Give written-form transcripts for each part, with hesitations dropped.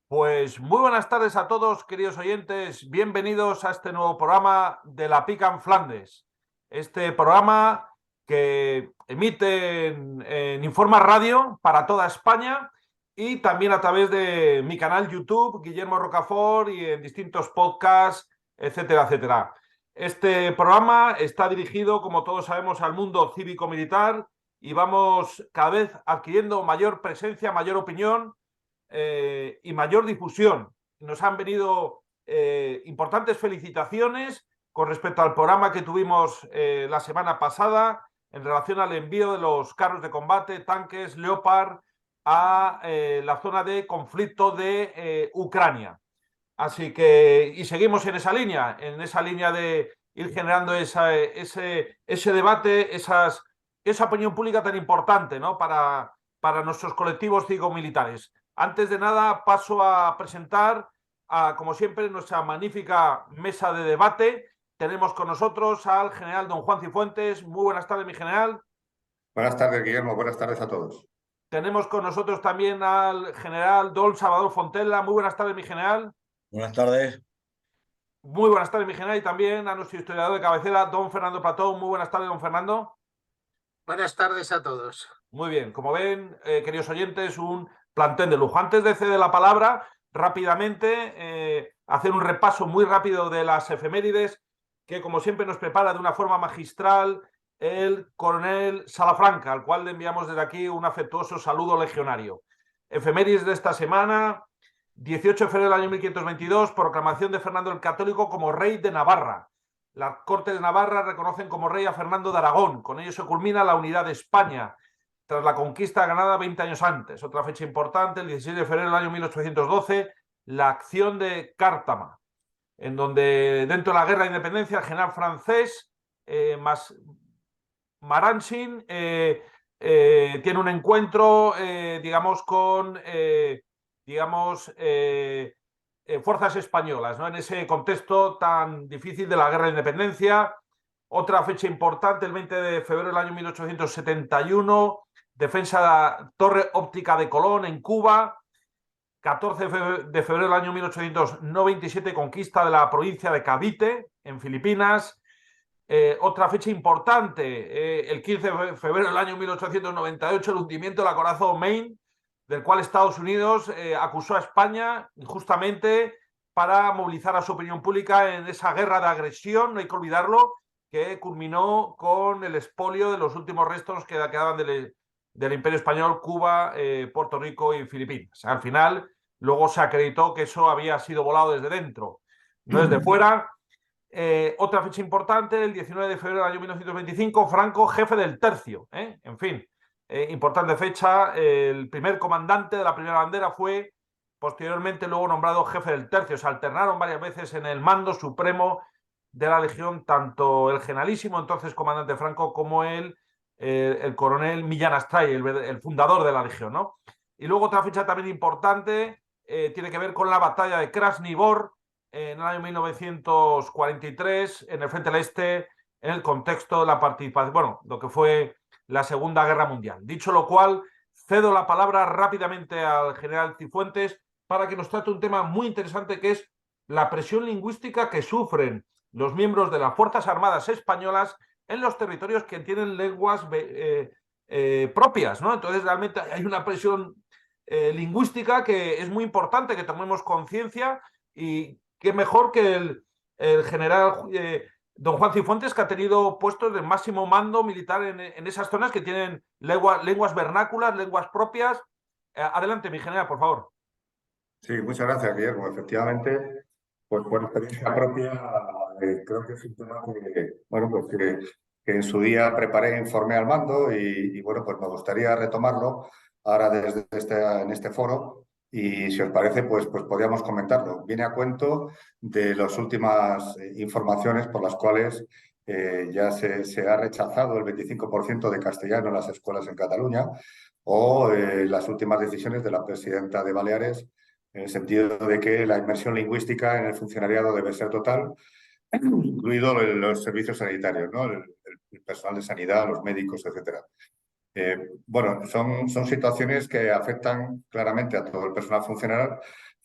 Pues muy buenas tardes a todos, queridos oyentes. Bienvenidos a este nuevo programa de la Pica en Flandes. Este programa que emite en Informa Radio para toda España y también a través de mi canal YouTube, Guillermo Rocafort, y en distintos podcasts, etcétera, etcétera. Este programa está dirigido, como todos sabemos, al mundo cívico-militar y vamos cada vez adquiriendo mayor presencia, mayor opinión y mayor difusión. Nos han venido importantes felicitaciones con respecto al programa que tuvimos la semana pasada en relación al envío de los carros de combate, tanques Leopard, a la zona de conflicto de Ucrania. Así que, y seguimos en esa línea de ir generando ese debate, esa opinión pública tan importante, ¿no? para nuestros colectivos cívico-militares. Antes de nada, paso a presentar, como siempre, nuestra magnífica mesa de debate. Tenemos con nosotros al general don Juan Cifuentes. Muy buenas tardes, mi general. Buenas tardes, Guillermo. Buenas tardes a todos. Tenemos con nosotros también al general don Salvador Fontella. Muy buenas tardes, mi general. Buenas tardes. Muy buenas tardes, mi general, y también a nuestro historiador de cabecera, don Fernando Platón. Muy buenas tardes, don Fernando. Buenas tardes a todos. Muy bien, como ven, queridos oyentes, un plantel de lujo. Antes de ceder la palabra, rápidamente, hacer un repaso muy rápido de las efemérides que, como siempre, nos prepara de una forma magistral el coronel Salafranca, al cual le enviamos desde aquí un afectuoso saludo legionario. Efemérides de esta semana: 18 de febrero del año 1522, proclamación de Fernando el Católico como rey de Navarra. Las Cortes de Navarra reconocen como rey a Fernando de Aragón. Con ello se culmina la unidad de España tras la conquista ganada 20 años antes. Otra fecha importante, el 16 de febrero del año 1812, la acción de Cártama, en donde dentro de la guerra de independencia el general francés Maransin tiene un encuentro, digamos, con fuerzas españolas, ¿no? En ese contexto tan difícil de la guerra de independencia. Otra fecha importante, el 20 de febrero del año 1871, defensa de la torre óptica de Colón en Cuba. 14 de febrero del año 1897, conquista de la provincia de Cavite en Filipinas. Otra fecha importante, el 15 de febrero del año 1898, el hundimiento del acorazado Maine, del cual Estados Unidos acusó a España injustamente para movilizar a su opinión pública en esa guerra de agresión, no hay que olvidarlo, que culminó con el expolio de los últimos restos que quedaban del Imperio Español, Cuba, Puerto Rico y Filipinas. Al final, luego se acreditó que eso había sido volado desde dentro, no desde fuera. Otra fecha importante, el 19 de febrero del año 1925, Franco, jefe del tercio. En fin, importante fecha. El primer comandante de la primera bandera fue posteriormente luego nombrado jefe del tercio. Se alternaron varias veces en el mando supremo de la Legión, tanto el generalísimo, entonces comandante Franco, como el coronel Millán Astray, el fundador de la Legión, ¿no? Y luego otra fecha también importante tiene que ver con la batalla de Krasny Bor, en el año 1943, en el Frente del Este, en el contexto de la participación, bueno, lo que fue la Segunda Guerra Mundial. Dicho lo cual, cedo la palabra rápidamente al general Cifuentes para que nos trate un tema muy interesante, que es la presión lingüística que sufren los miembros de las Fuerzas Armadas españolas en los territorios que tienen lenguas propias, ¿no? Entonces, realmente hay una presión lingüística que es muy importante que tomemos conciencia, y qué mejor que el general don Juan Cifuentes, que ha tenido puestos de máximo mando militar en esas zonas que tienen lenguas vernáculas, lenguas propias. Adelante, mi general, por favor. Sí, muchas gracias, Guillermo. Efectivamente, pues por experiencia propia, creo que es un tema bueno, pues que en su día preparé e informé al mando y, bueno, pues me gustaría retomarlo ahora en este foro y si os parece, pues podríamos comentarlo. Viene a cuento de las últimas informaciones por las cuales ya se ha rechazado el 25% de castellano en las escuelas en Cataluña o las últimas decisiones de la presidenta de Baleares en el sentido de que la inmersión lingüística en el funcionariado debe ser total, incluido los servicios sanitarios, ¿no? El personal de sanidad, los médicos, etcétera. Bueno, son situaciones que afectan claramente a todo el personal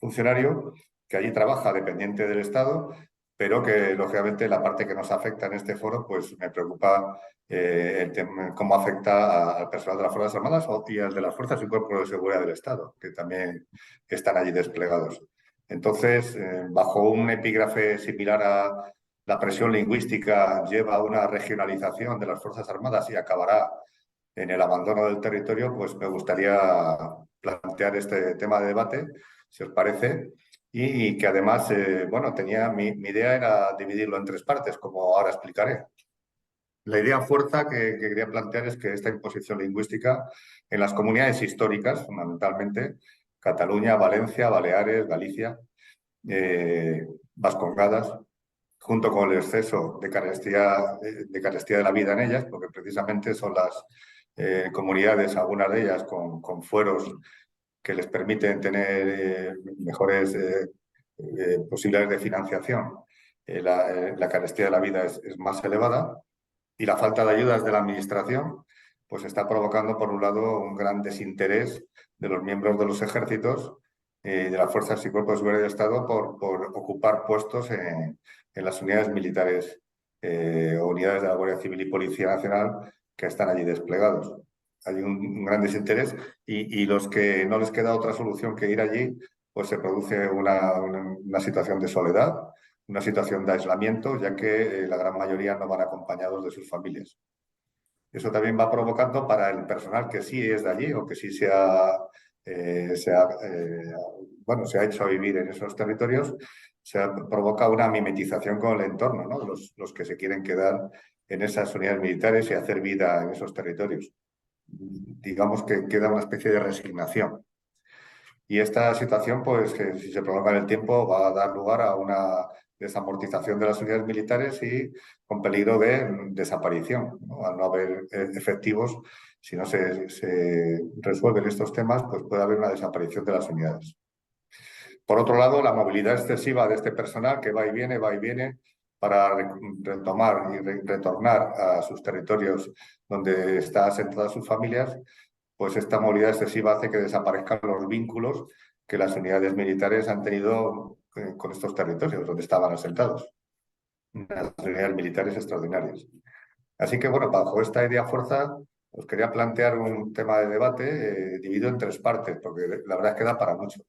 funcionario que allí trabaja dependiente del Estado, pero que, lógicamente, la parte que nos afecta en este foro, pues me preocupa cómo afecta al personal de las Fuerzas Armadas y al de las Fuerzas y Cuerpos de Seguridad del Estado, que también están allí desplegados. Entonces, bajo un epígrafe similar a la presión lingüística lleva a una regionalización de las Fuerzas Armadas y acabará en el abandono del territorio, pues me gustaría plantear este tema de debate, si os parece, y que además, bueno, mi idea era dividirlo en tres partes, como ahora explicaré. La idea fuerza que quería plantear es que esta imposición lingüística en las comunidades históricas, fundamentalmente, Cataluña, Valencia, Baleares, Galicia, Vascongadas, junto con el exceso de carestía de la vida en ellas, porque precisamente son las comunidades, algunas de ellas con fueros que les permiten tener mejores posibilidades de financiación. La carestía de la vida es más elevada y la falta de ayudas de la Administración pues está provocando, por un lado, un gran desinterés de los miembros de los ejércitos de las fuerzas y cuerpos de seguridad del Estado por ocupar puestos en las unidades militares o unidades de la Guardia Civil y Policía Nacional que están allí desplegados. Hay un gran desinterés y los que no les queda otra solución que ir allí, pues se produce una situación de soledad, una situación de aislamiento, ya que la gran mayoría no van acompañados de sus familias. Eso también va provocando para el personal que sí es de allí o que sí bueno, se ha hecho vivir en esos territorios, provoca una mimetización con el entorno, ¿no? Los que se quieren quedar en esas unidades militares y hacer vida en esos territorios. Digamos que queda una especie de resignación. Y esta situación, pues, que si se prolonga en el tiempo, va a dar lugar a una desamortización de las unidades militares y con peligro de desaparición, ¿no? Al no haber efectivos, si no se resuelven estos temas, pues puede haber una desaparición de las unidades. Por otro lado, la movilidad excesiva de este personal que va y viene para retomar y retornar a sus territorios donde están asentadas sus familias, pues esta movilidad excesiva hace que desaparezcan los vínculos que las unidades militares han tenido con estos territorios donde estaban asentados. Las unidades militares extraordinarias. Así que, bueno, bajo esta idea fuerza, os quería plantear un tema de debate dividido en tres partes, porque la verdad es que da para mucho.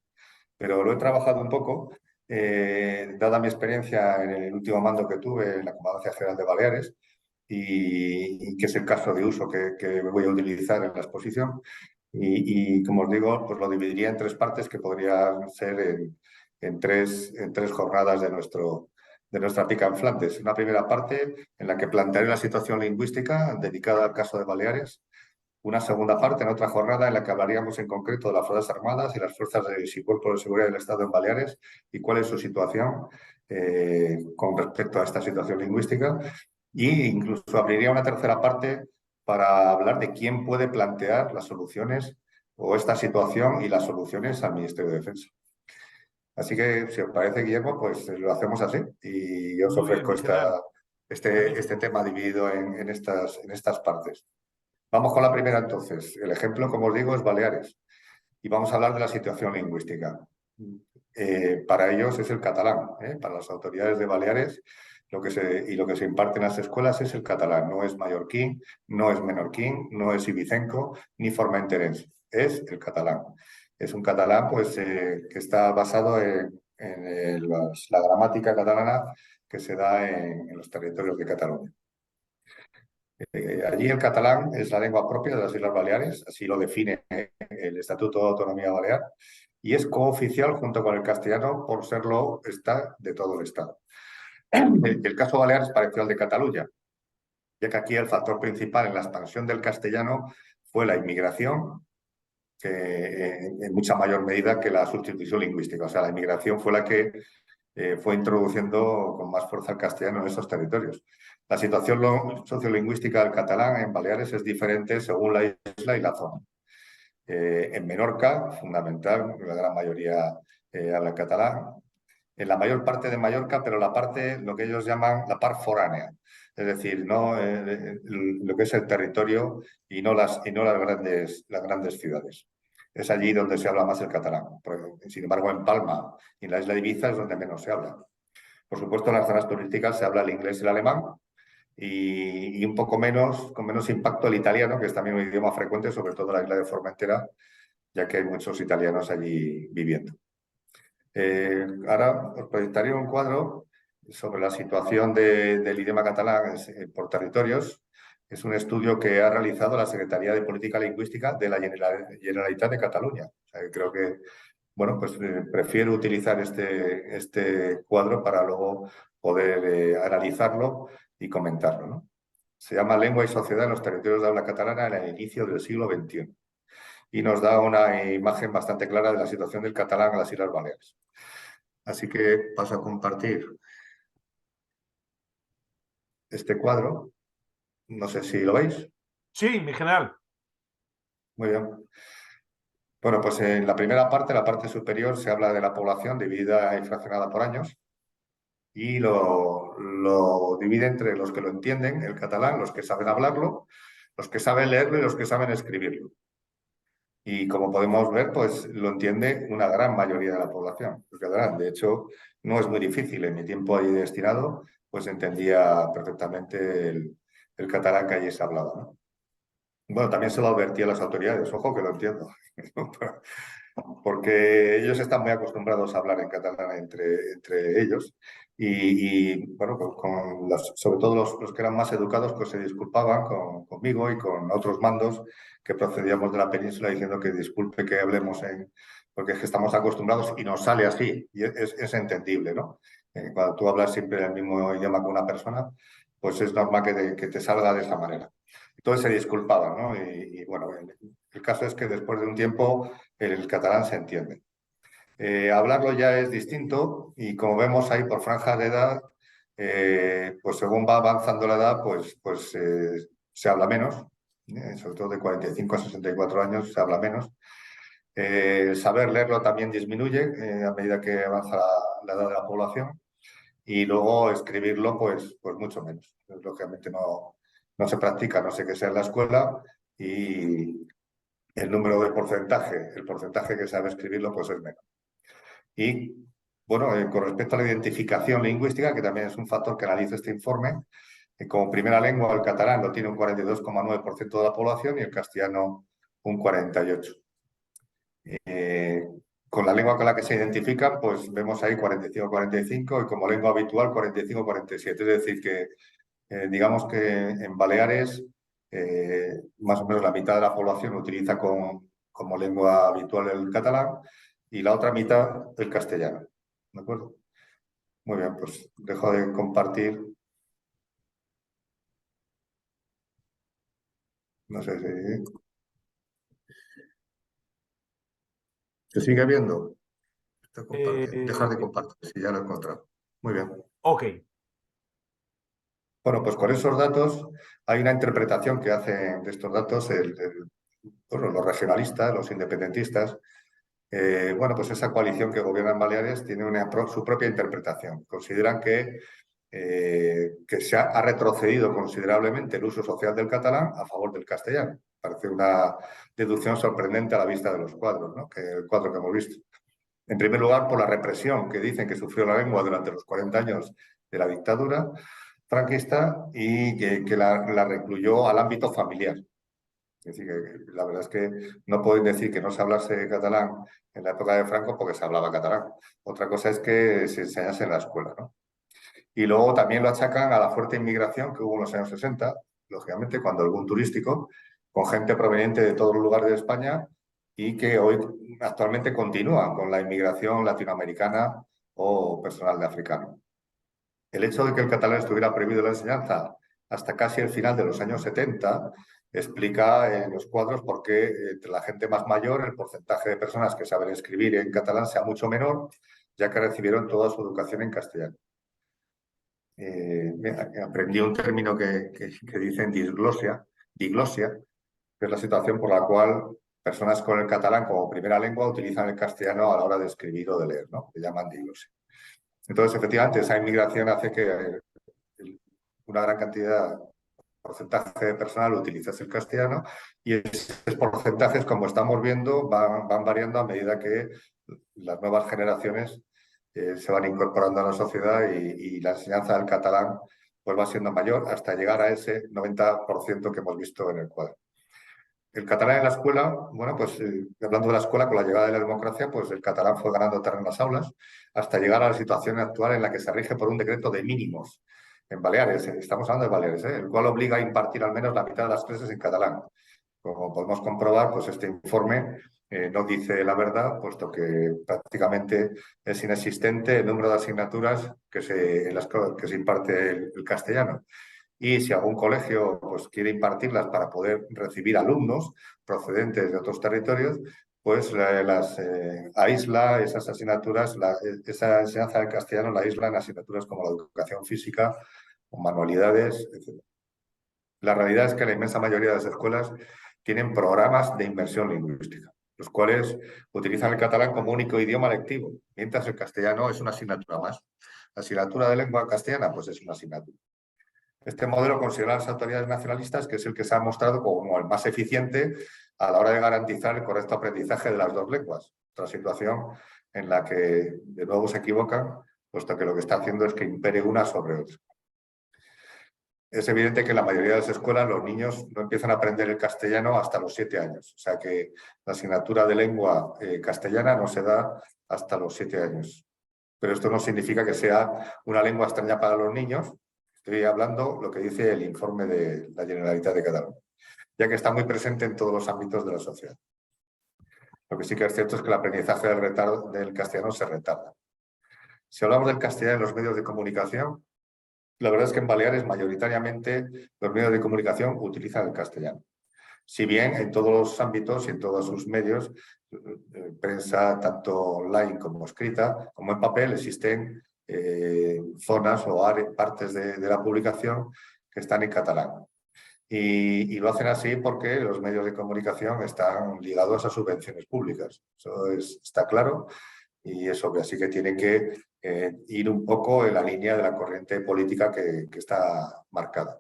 Pero lo he trabajado un poco, dada mi experiencia en el último mando que tuve en la Comandancia General de Baleares, y que es el caso de uso que voy a utilizar en la exposición. Y como os digo, pues lo dividiría en tres partes que podrían ser en tres jornadas de nuestra pica en Flandes. Una primera parte en la que plantearé la situación lingüística dedicada al caso de Baleares. Una segunda parte en otra jornada en la que hablaríamos en concreto de las Fuerzas Armadas y las Fuerzas y Cuerpos de Seguridad del Estado en Baleares y cuál es su situación con respecto a esta situación lingüística. Y incluso abriría una tercera parte para hablar de quién puede plantear las soluciones o esta situación y las soluciones al Ministerio de Defensa. Así que, si os parece, Guillermo, pues lo hacemos así y os Muy bien, ofrezco Gerard. este tema dividido en estas partes. Vamos con la primera entonces. El ejemplo, como os digo, es Baleares y vamos a hablar de la situación lingüística. Para ellos es el catalán. Para las autoridades de Baleares lo que se imparte en las escuelas es el catalán. No es mallorquín, no es menorquín, no es ibicenco ni formenterense. Es el catalán. Es un catalán pues, que está basado en la gramática catalana que se da en los territorios de Cataluña. Allí el catalán es la lengua propia de las Islas Baleares, así lo define el Estatuto de Autonomía Balear, y es cooficial junto con el castellano por serlo de todo el Estado. El caso Balear es parecido al de Cataluña, ya que aquí el factor principal en la expansión del castellano fue la inmigración, en mucha mayor medida que la sustitución lingüística. O sea, la inmigración fue la que fue introduciendo con más fuerza el castellano en esos territorios. La situación sociolingüística del catalán en Baleares es diferente según la isla y la zona. En Menorca, fundamental, la gran mayoría habla catalán. En la mayor parte de Mallorca, pero lo que ellos llaman la part foránea, es decir, no lo que es el territorio y no las grandes ciudades. es allí donde se habla más el catalán. Sin embargo, en Palma y en la isla de Ibiza es donde menos se habla. Por supuesto, en las zonas turísticas se habla el inglés y el alemán y un poco menos, con menos impacto el italiano, que es también un idioma frecuente, sobre todo en la isla de Formentera, ya que hay muchos italianos allí viviendo. Ahora os proyectaré un cuadro sobre la situación del idioma catalán por territorios. Es un estudio que ha realizado la Secretaría de Política Lingüística de la Generalitat de Cataluña. O sea, creo que, bueno, pues prefiero utilizar este cuadro para luego poder analizarlo y comentarlo, ¿no? Se llama Lengua y Sociedad en los territorios de habla catalana en el inicio del siglo XXI y nos da una imagen bastante clara de la situación del catalán en las Islas Baleares. Así que paso a compartir este cuadro. No sé si lo veis. Sí, mi general. Muy bien. Bueno, pues en la primera parte, la parte superior, se habla de la población dividida y fraccionada por años y lo divide entre los que lo entienden, el catalán, los que saben hablarlo, los que saben leerlo y los que saben escribirlo. Y como podemos ver, pues lo entiende una gran mayoría de la población, el catalán. De hecho, no es muy difícil. En mi tiempo ahí destinado, pues entendía perfectamente el catalán que allí se hablaba, ¿no? Bueno, también se lo advertí a las autoridades, ojo que lo entiendo, porque ellos están muy acostumbrados a hablar en catalán entre ellos bueno, pues sobre todo los que eran más educados, pues se disculpaban conmigo y con otros mandos que procedíamos de la península diciendo que disculpe que hablemos porque es que estamos acostumbrados y nos sale así, y es entendible, ¿no? Cuando tú hablas siempre el mismo idioma con una persona, pues es normal que te salga de esa manera. Entonces se disculpaban, ¿no? Bueno, el caso es que después de un tiempo el catalán se entiende. Hablarlo ya es distinto y como vemos ahí por franjas de edad, pues según va avanzando la edad, pues se habla menos, sobre todo de 45 a 64 años se habla menos. Saber leerlo también disminuye a medida que avanza la edad de la población y luego escribirlo pues mucho menos. Lógicamente no se practica, no sé qué sea en la escuela y el número de el porcentaje que sabe escribirlo pues es menos. Y bueno, con respecto a la identificación lingüística, que también es un factor que analiza este informe, como primera lengua el catalán lo tiene un 42,9% de la población y el castellano un 48%. Con la lengua con la que se identifican, pues vemos ahí 45-45 y como lengua habitual 45-47. Es decir, que digamos que en Baleares más o menos la mitad de la población utiliza como lengua habitual el catalán y la otra mitad el castellano. ¿De acuerdo? Muy bien, pues dejo de compartir. No sé si... ¿Se sigue viendo? Dejar de compartir, si ya lo he encontrado. Muy bien. Ok. Bueno, pues con esos datos hay una interpretación que hacen de estos datos bueno, los regionalistas, los independentistas. Bueno, pues esa coalición que gobierna en Baleares tiene su propia interpretación. Consideran que se ha retrocedido considerablemente el uso social del catalán a favor del castellano. Parece una deducción sorprendente a la vista de los cuadros, ¿no? El cuadro que hemos visto. En primer lugar, por la represión que dicen que sufrió la lengua durante los 40 años de la dictadura franquista y que la recluyó al ámbito familiar. Es decir, que la verdad es que no pueden decir que no se hablase catalán en la época de Franco porque se hablaba catalán. Otra cosa es que se enseñase en la escuela, ¿no? Y luego también lo achacan a la fuerte inmigración que hubo en los años 60, lógicamente, cuando el boom turístico, con gente proveniente de todos los lugares de España y que hoy actualmente continúan con la inmigración latinoamericana o personal de africano. El hecho de que el catalán estuviera prohibido en la enseñanza hasta casi el final de los años 70 explica en los cuadros por qué entre la gente más mayor el porcentaje de personas que saben escribir en catalán sea mucho menor, ya que recibieron toda su educación en castellano. Aprendí un término que dicen diglosia, que es la situación por la cual personas con el catalán como primera lengua utilizan el castellano a la hora de escribir o de leer, ¿no? Le llaman diglosia. Entonces, efectivamente, esa inmigración hace que una gran cantidad porcentaje de personal utilizase el castellano, y esos porcentajes, como estamos viendo, van variando a medida que las nuevas generaciones se van incorporando a la sociedad y la enseñanza del catalán pues va siendo mayor hasta llegar a ese 90% que hemos visto en el cuadro. El catalán en la escuela, bueno, pues hablando de la escuela, con la llegada de la democracia, pues el catalán fue ganando terreno en las aulas hasta llegar a la situación actual en la que se rige por un decreto de mínimos en Baleares, estamos hablando de Baleares, el cual obliga a impartir al menos la mitad de las clases en catalán. Como podemos comprobar, pues este informe no dice la verdad, puesto que prácticamente es inexistente el número de asignaturas en las que se imparte el castellano. Y si algún colegio pues, quiere impartirlas para poder recibir alumnos procedentes de otros territorios, pues aísla esas asignaturas, esa enseñanza del castellano la aísla en asignaturas como la educación física o manualidades, etc. La realidad es que la inmensa mayoría de las escuelas tienen programas de inmersión lingüística, los cuales utilizan el catalán como único idioma lectivo, mientras el castellano es una asignatura más. La asignatura de lengua castellana pues es una asignatura. Este modelo considera las autoridades nacionalistas que es el que se ha mostrado como el más eficiente a la hora de garantizar el correcto aprendizaje de las dos lenguas. Otra situación en la que de nuevo se equivocan, puesto que lo que está haciendo es que impere una sobre otra. Es evidente que en la mayoría de las escuelas los niños no empiezan a aprender el castellano hasta los 7 años. O sea que la asignatura de lengua castellana no se da hasta los 7 años. Pero esto no significa que sea una lengua extraña para los niños. Estoy hablando lo que dice el informe de la Generalitat de Cataluña, ya que está muy presente en todos los ámbitos de la sociedad. Lo que sí que es cierto es que el aprendizaje del castellano se retarda. Si hablamos del castellano en los medios de comunicación, la verdad es que en Baleares mayoritariamente los medios de comunicación utilizan el castellano. Si bien en todos los ámbitos y en todos sus medios, prensa tanto online como escrita, como en papel, existen zonas o partes de la publicación que están en catalán. Y lo hacen así porque los medios de comunicación están ligados a subvenciones públicas. Eso está claro y es obvio. Así que tienen que ir un poco en la línea de la corriente política que está marcada.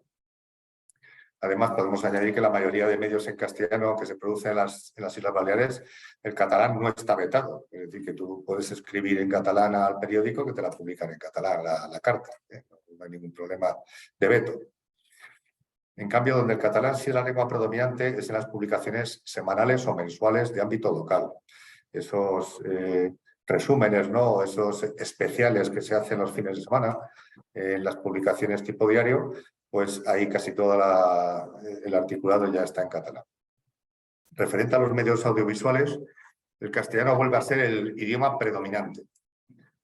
Además, podemos añadir que la mayoría de medios en castellano que se producen en las Islas Baleares, el catalán no está vetado. Es decir, que tú puedes escribir en catalán al periódico que te la publican en catalán, la carta. No hay ningún problema de veto. En cambio, donde el catalán sí es la lengua predominante es en las publicaciones semanales o mensuales de ámbito local. Esos resúmenes, ¿no? Esos especiales que se hacen los fines de semana en las publicaciones tipo diario, pues ahí casi todo el articulado ya está en catalán. Referente a los medios audiovisuales, el castellano vuelve a ser el idioma predominante.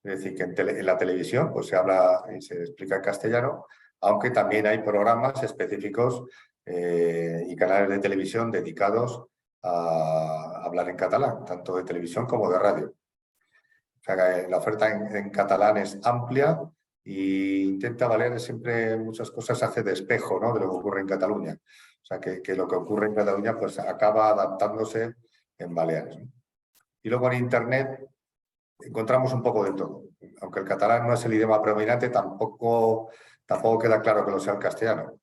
Es decir, que en la televisión pues, se habla y se explica en castellano, aunque también hay programas específicos y canales de televisión dedicados a hablar en catalán, tanto de televisión como de radio. O sea, que la oferta en catalán es amplia e intenta valer siempre muchas cosas, hace de espejo, ¿no? De lo que ocurre en Cataluña. O sea, que lo que ocurre en Cataluña pues, acaba adaptándose en Baleares, ¿no? Y luego en Internet encontramos un poco de todo. Aunque el catalán no es el idioma predominante, tampoco queda claro que lo sea el castellano.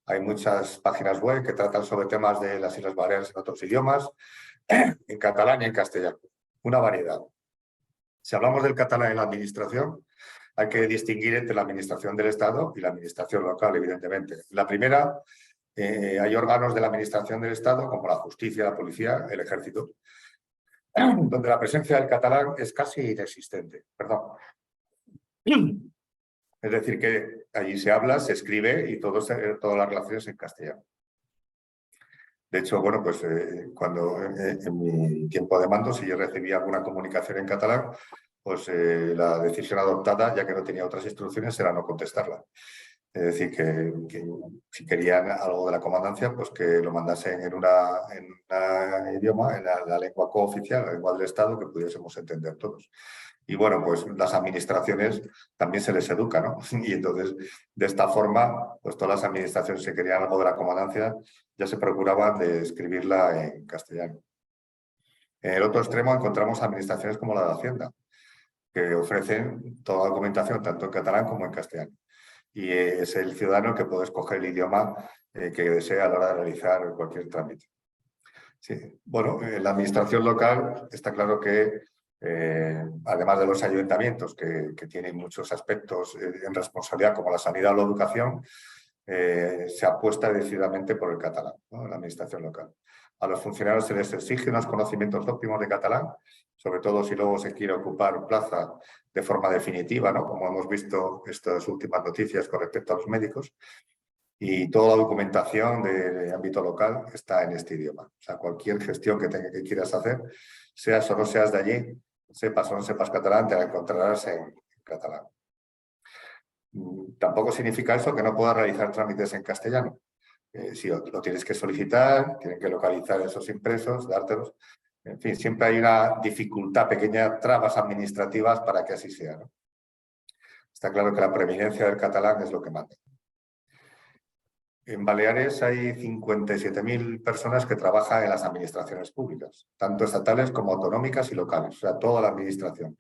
Hay muchas páginas web que tratan sobre temas de las Islas Baleares en otros idiomas, en catalán y en castellano. Una variedad. Si hablamos del catalán en la administración, hay que distinguir entre la administración del Estado y la administración local, evidentemente. La primera, hay órganos de la administración del Estado, como la justicia, la policía, el ejército, donde la presencia del catalán es casi inexistente. Perdón. Es decir, que allí se habla, se escribe y todas las relaciones en castellano. De hecho, bueno, pues cuando en mi tiempo de mando, si yo recibía alguna comunicación en catalán, pues la decisión adoptada, ya que no tenía otras instrucciones, era no contestarla. Es decir, que si querían algo de la comandancia, pues que lo mandasen en un idioma, en la lengua cooficial, la lengua del Estado, que pudiésemos entender todos. Y bueno, pues las administraciones también se les educa, ¿no? Y entonces, de esta forma, pues todas las administraciones que querían algo de la comandancia ya se procuraban de escribirla en castellano. En el otro extremo encontramos administraciones como la de Hacienda, que ofrecen toda la documentación tanto en catalán como en castellano. y es el ciudadano que puede escoger el idioma que desea a la hora de realizar cualquier trámite. Sí. Bueno, en la administración local está claro que, además de los ayuntamientos, que tienen muchos aspectos en responsabilidad, como la sanidad o la educación, se apuesta decididamente por el catalán, ¿no?, en la administración local. A los funcionarios se les exige unos conocimientos óptimos de catalán, sobre todo si luego se quiere ocupar plaza de forma definitiva, ¿no?, como hemos visto estas últimas noticias con respecto a los médicos. Y toda la documentación de ámbito local está en este idioma. O sea, cualquier gestión que quieras hacer, seas o no seas de allí, sepas o no sepas catalán, te la encontrarás en catalán. Tampoco significa eso que no puedas realizar trámites en castellano. Si lo tienes que solicitar, tienen que localizar esos impresos, dártelos. En fin, siempre hay una dificultad, pequeñas trabas administrativas para que así sea, ¿no? Está claro que la preeminencia del catalán es lo que manda. En Baleares hay 57.000 personas que trabajan en las administraciones públicas, tanto estatales como autonómicas y locales, o sea, toda la administración.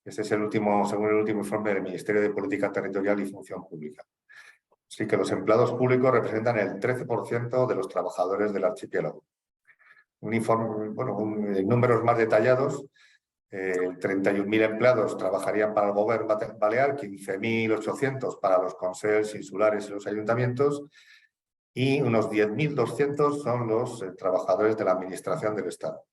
Este es el último, según el último informe del Ministerio de Política Territorial y Función Pública. Así que los empleados públicos representan el 13% de los trabajadores del archipiélago. Un informe, bueno, en números más detallados, 31.000 empleados trabajarían para el Gobierno Balear, 15.800 para los consells insulares y los ayuntamientos, y unos 10.200 son los trabajadores de la Administración del Estado.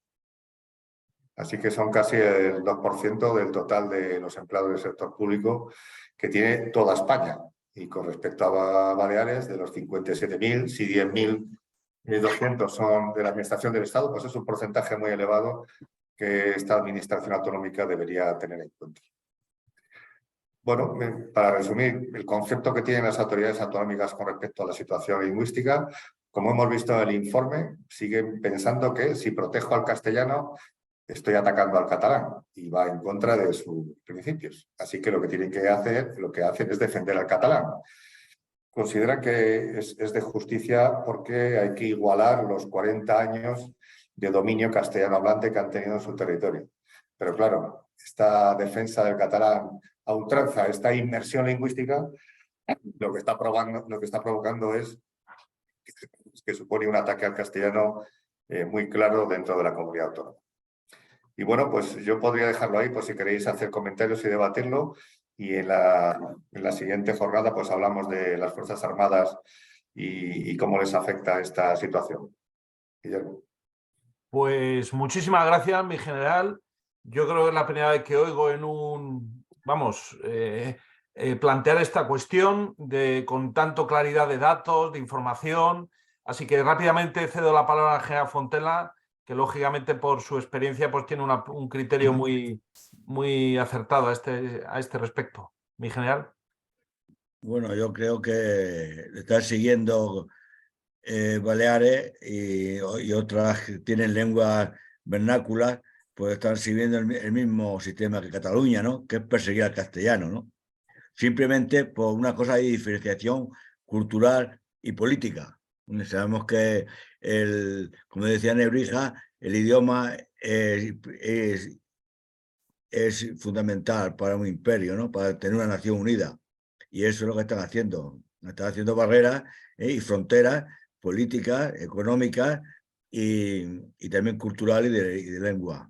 Así que son casi el 2% del total de los empleados del sector público que tiene toda España. Y con respecto a Baleares, de los 57.000, si 10.200 son de la Administración del Estado, pues es un porcentaje muy elevado que esta administración autonómica debería tener en cuenta. Bueno, para resumir, el concepto que tienen las autoridades autonómicas con respecto a la situación lingüística, como hemos visto en el informe, siguen pensando que si protejo al castellano, estoy atacando al catalán y va en contra de sus principios. Así que lo que tienen que hacer, lo que hacen es defender al catalán. Consideran que es de justicia porque hay que igualar los 40 años de dominio castellano hablante que han tenido en su territorio. Pero claro, esta defensa del catalán a ultranza, esta inmersión lingüística, lo que está provocando es que supone un ataque al castellano muy claro dentro de la comunidad autónoma. Y bueno, pues yo podría dejarlo ahí por si queréis hacer comentarios y debatirlo. Y en la siguiente jornada pues hablamos de las Fuerzas Armadas y cómo les afecta esta situación. Guillermo. Pues muchísimas gracias, mi general. Yo creo que es la primera vez que oigo en plantear esta cuestión con tanto claridad de datos, de información. Así que rápidamente cedo la palabra al general Fontela, que lógicamente por su experiencia pues tiene un criterio muy acertado a este respecto. Mi general. Bueno, yo creo que está siguiendo Baleares y otras que tienen lenguas vernáculas, pues están siguiendo el mismo sistema que Cataluña, ¿no? Que es perseguir al castellano, ¿no? Simplemente por una cosa de diferenciación cultural y política. Sabemos que, como decía Nebrija, el idioma es fundamental para un imperio, ¿no? Para tener una nación unida. Y eso es lo que están haciendo. Están haciendo barreras y fronteras políticas, económicas y también culturales y de lengua.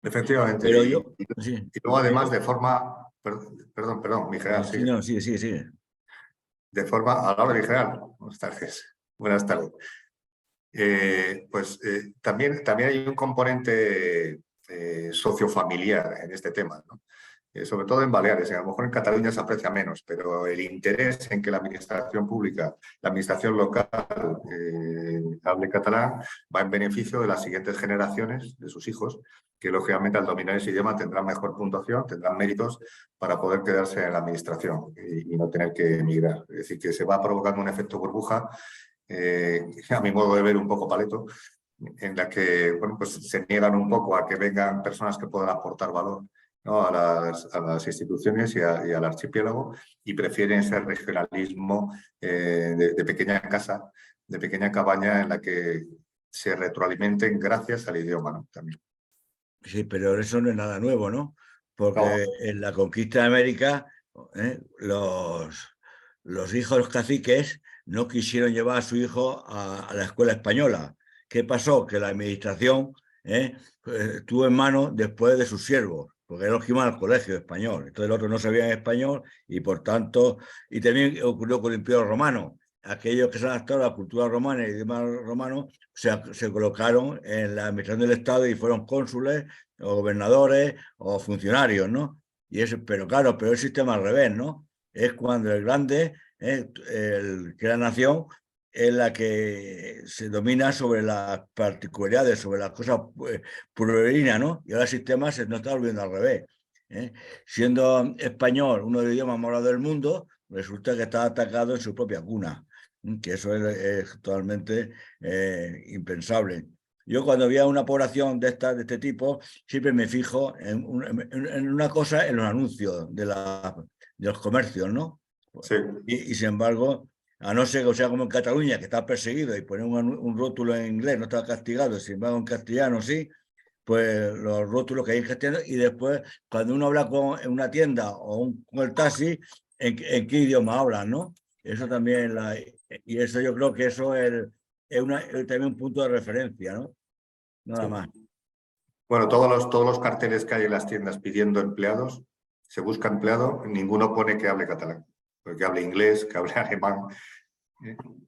Efectivamente. Pero y luego además de forma... Perdón, mi general. Sí, no, sigue. De forma... A la hora, mi general. Buenas tardes. Buenas tardes. También hay un componente sociofamiliar en este tema, ¿no? Sobre todo en Baleares, a lo mejor en Cataluña se aprecia menos, pero el interés en que la administración pública, la administración local hable catalán, va en beneficio de las siguientes generaciones, de sus hijos, que lógicamente al dominar ese idioma tendrán mejor puntuación, tendrán méritos para poder quedarse en la administración y no tener que emigrar. Es decir, que se va provocando un efecto burbuja, a mi modo de ver un poco paleto, en la que bueno, pues se niegan un poco a que vengan personas que puedan aportar valor, ¿no? a las instituciones y al archipiélago, y prefieren ese regionalismo de pequeña casa, de pequeña cabaña en la que se retroalimenten gracias al idioma, ¿no? También. Sí, pero eso no es nada nuevo, ¿no? Porque en la conquista de América los los hijos de los caciques no quisieron llevar a su hijo a la escuela española. ¿Qué pasó? Que la administración tuvo en mano después de sus siervos, porque eran los que iban al colegio español. Entonces los otros no sabían español y por tanto, y también ocurrió con el Imperio Romano. Aquellos que se han adaptado a la cultura romana y el idioma romano se colocaron en la administración del Estado y fueron cónsules o gobernadores o funcionarios, ¿no? Y eso, pero claro, pero el sistema al revés, ¿no? Es cuando el grande, que la nación, es la que se domina sobre las particularidades, sobre las cosas pueblerinas, ¿no? Y ahora el sistema se nos está volviendo al revés. Siendo español uno de los idiomas más hablados del mundo, resulta que está atacado en su propia cuna, que eso es totalmente impensable. Yo cuando había una población de este tipo, siempre me fijo en una cosa, en los anuncios de los comercios, ¿no? Sí. Y sin embargo, a no ser que sea como en Cataluña, que está perseguido y poner un rótulo en inglés no está castigado, sin embargo en castellano sí, pues los rótulos que hay en castellano, y después cuando uno habla en una tienda o con el taxi, ¿en qué idioma hablan, no? Eso también, y eso yo creo que eso es también un punto de referencia, ¿no? Nada Sí. más. Bueno, todos los carteles que hay en las tiendas pidiendo empleados, se busca empleado, ninguno pone que hable catalán, que hable inglés, que hable alemán,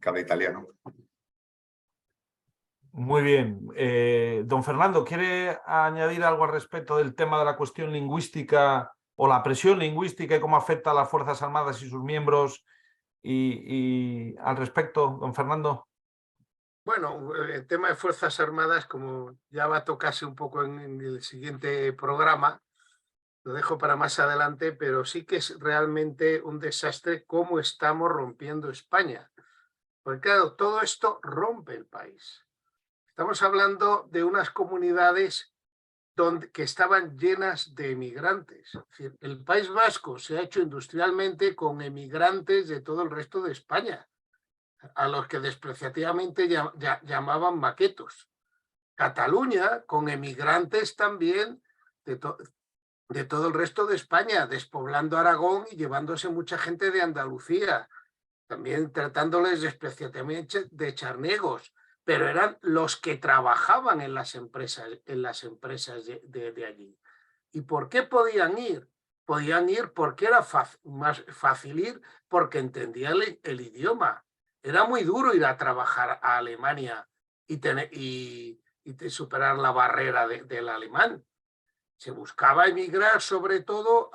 que hable italiano. Muy bien. Don Fernando, ¿quiere añadir algo al respecto del tema de la cuestión lingüística o la presión lingüística y cómo afecta a las Fuerzas Armadas y sus miembros? Y al respecto, don Fernando. Bueno, el tema de Fuerzas Armadas, como ya va a tocarse un poco en el siguiente programa, lo dejo para más adelante, pero sí que es realmente un desastre cómo estamos rompiendo España. Porque claro, todo esto rompe el país. Estamos hablando de unas comunidades que estaban llenas de emigrantes. Es decir, el País Vasco se ha hecho industrialmente con emigrantes de todo el resto de España, a los que despreciativamente llamaban maquetos. Cataluña con emigrantes también de todo el resto de España, despoblando Aragón y llevándose mucha gente de Andalucía, también tratándoles despreciativamente de charnegos, pero eran los que trabajaban en las empresas de allí. ¿Y por qué podían ir? Podían ir porque era más fácil ir, porque entendían el idioma. Era muy duro ir a trabajar a Alemania y superar la barrera del alemán. Se buscaba emigrar sobre todo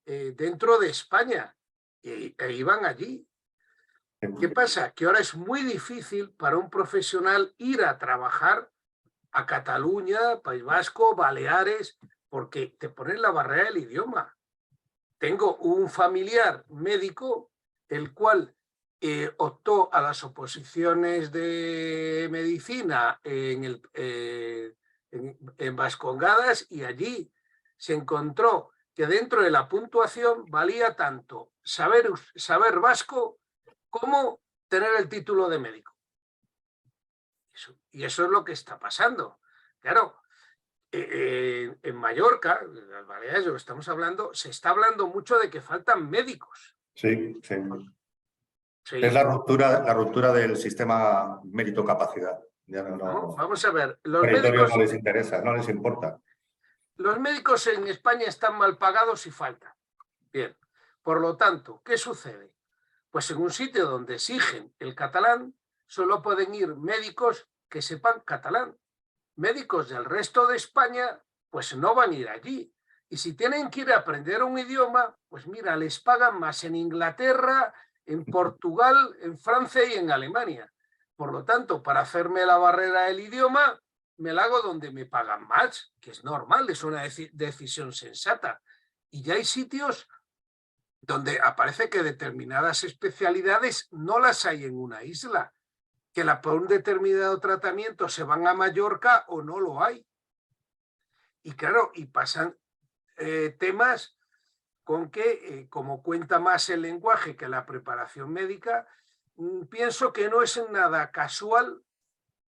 dentro de España e iban allí. ¿Qué pasa? Que ahora es muy difícil para un profesional ir a trabajar a Cataluña, País Vasco, Baleares, porque te ponen la barrera del idioma. Tengo un familiar médico, el cual optó a las oposiciones de medicina en Vascongadas, y allí se encontró que dentro de la puntuación valía tanto saber vasco como tener el título de médico. Y eso es lo que está pasando. Claro, en Mallorca, en las Baleares, lo que estamos hablando, se está hablando mucho de que faltan médicos. Sí, sí. Sí. Es la ruptura del sistema mérito-capacidad. Ya No, vamos a ver, los médicos médicos no les interesa, no les importa. Los médicos en España están mal pagados y faltan. Bien, por lo tanto, ¿qué sucede? Pues en un sitio donde exigen el catalán, solo pueden ir médicos que sepan catalán. Médicos del resto de España, pues no van a ir allí. Y si tienen que ir a aprender un idioma, pues mira, les pagan más en Inglaterra, en Portugal, en Francia y en Alemania. Por lo tanto, para hacerme la barrera del idioma, me la hago donde me pagan más, que es normal, es una decisión sensata. Y ya hay sitios donde aparece que determinadas especialidades no las hay en una isla, que por un determinado tratamiento se van a Mallorca o no lo hay. Y claro, y pasan temas con que, como cuenta más el lenguaje que la preparación médica, pienso que no es nada casual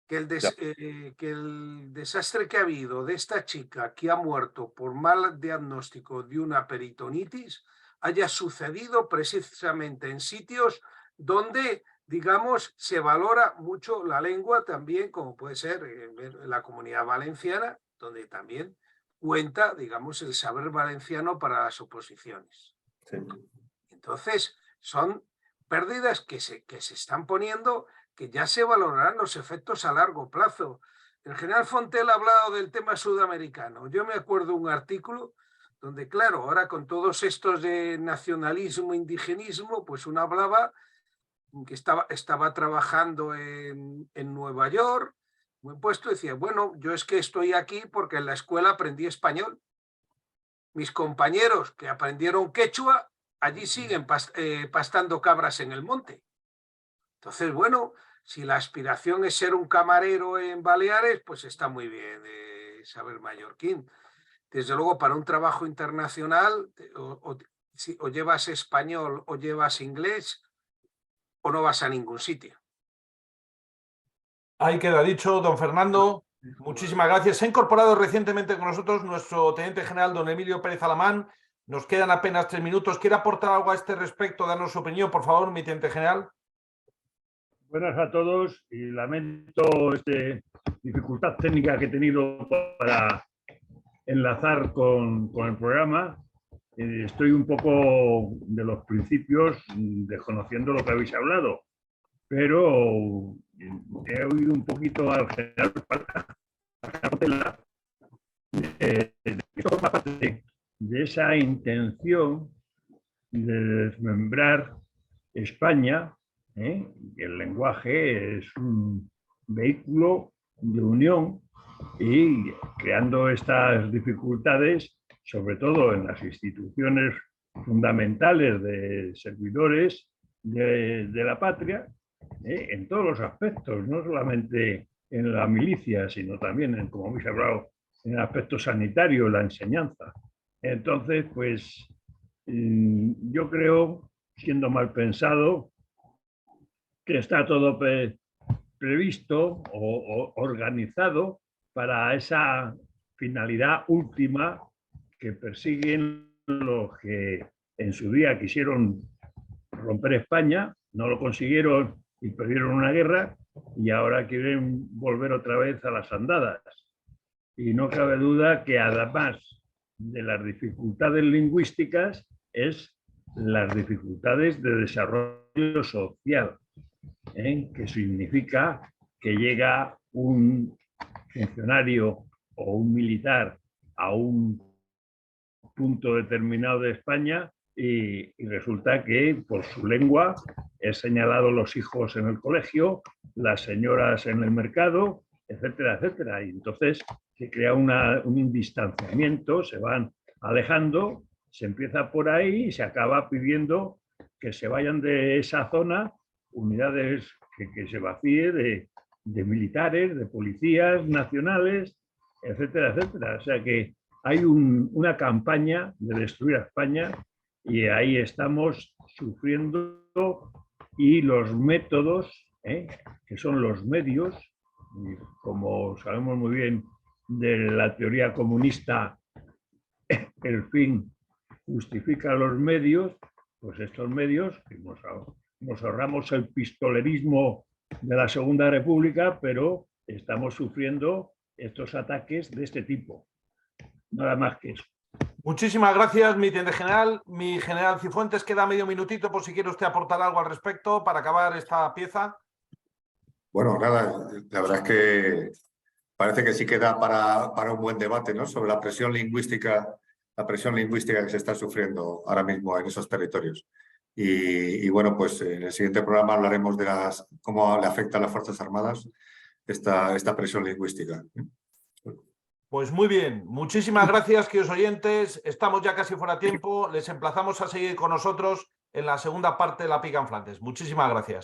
que el desastre que ha habido de esta chica que ha muerto por mal diagnóstico de una peritonitis haya sucedido precisamente en sitios donde, digamos, se valora mucho la lengua también, como puede ser en la Comunidad Valenciana, donde también cuenta, digamos, el saber valenciano para las oposiciones. Sí. Entonces, son pérdidas que se están poniendo, que ya se valorarán los efectos a largo plazo. El general Fontel ha hablado del tema sudamericano. Yo me acuerdo de un artículo donde, claro, ahora con todos estos de nacionalismo, indigenismo, pues uno hablaba que estaba trabajando en Nueva York, muy puesto, decía, bueno, yo es que estoy aquí porque en la escuela aprendí español. Mis compañeros que aprendieron quechua, allí siguen pastando cabras en el monte. Entonces, bueno, si la aspiración es ser un camarero en Baleares, pues está muy bien saber mallorquín. Desde luego, para un trabajo internacional, o llevas español o llevas inglés, o no vas a ningún sitio. Ahí queda dicho, don Fernando. Muchísimas gracias. Se ha incorporado recientemente con nosotros nuestro teniente general, don Emilio Pérez Alamán. Nos quedan apenas 3 minutos. ¿Quiere aportar algo a este respecto? Darnos su opinión, por favor, mi teniente general. Buenas a todos y lamento esta dificultad técnica que he tenido para enlazar con el programa. Estoy un poco de los principios desconociendo lo que habéis hablado, pero he oído un poquito al general Portela que forma parte de esa intención de desmembrar España. El lenguaje es un vehículo de unión y creando estas dificultades, sobre todo en las instituciones fundamentales de servidores de la patria, en todos los aspectos, no solamente en la milicia, sino también, como habéis hablado, en el aspecto sanitario, la enseñanza. Entonces, pues yo creo, siendo mal pensado, que está todo previsto o organizado para esa finalidad última que persiguen los que en su día quisieron romper España, no lo consiguieron y perdieron una guerra, y ahora quieren volver otra vez a las andadas. Y no cabe duda que además de las dificultades lingüísticas es las dificultades de desarrollo social, que significa que llega un funcionario o un militar a un punto determinado de España y resulta que por su lengua es señalado los hijos en el colegio, las señoras en el mercado, etcétera, etcétera. Y entonces se crea un distanciamiento, se van alejando, se empieza por ahí y se acaba pidiendo que se vayan de esa zona unidades que se vacíe de militares, de policías nacionales, etcétera, etcétera. O sea que hay una campaña de destruir a España y ahí estamos sufriendo, y los métodos, que son los medios, como sabemos muy bien de la teoría comunista, el fin justifica los medios, pues estos medios, que nos ahorramos el pistolerismo de la Segunda República, pero estamos sufriendo estos ataques de este tipo. Nada más que eso. Muchísimas gracias, mi teniente general. Mi general Cifuentes, queda medio minutito por si quiere usted aportar algo al respecto para acabar esta pieza. Bueno, nada, la verdad es que parece que sí queda para un buen debate, ¿no? Sobre la presión lingüística que se está sufriendo ahora mismo en esos territorios. Y bueno, pues en el siguiente programa hablaremos de cómo le afecta a las Fuerzas Armadas esta presión lingüística. Pues muy bien, muchísimas gracias, queridos oyentes. Estamos ya casi fuera de tiempo. Les emplazamos a seguir con nosotros en la segunda parte de La Pica en Flandes. Muchísimas gracias.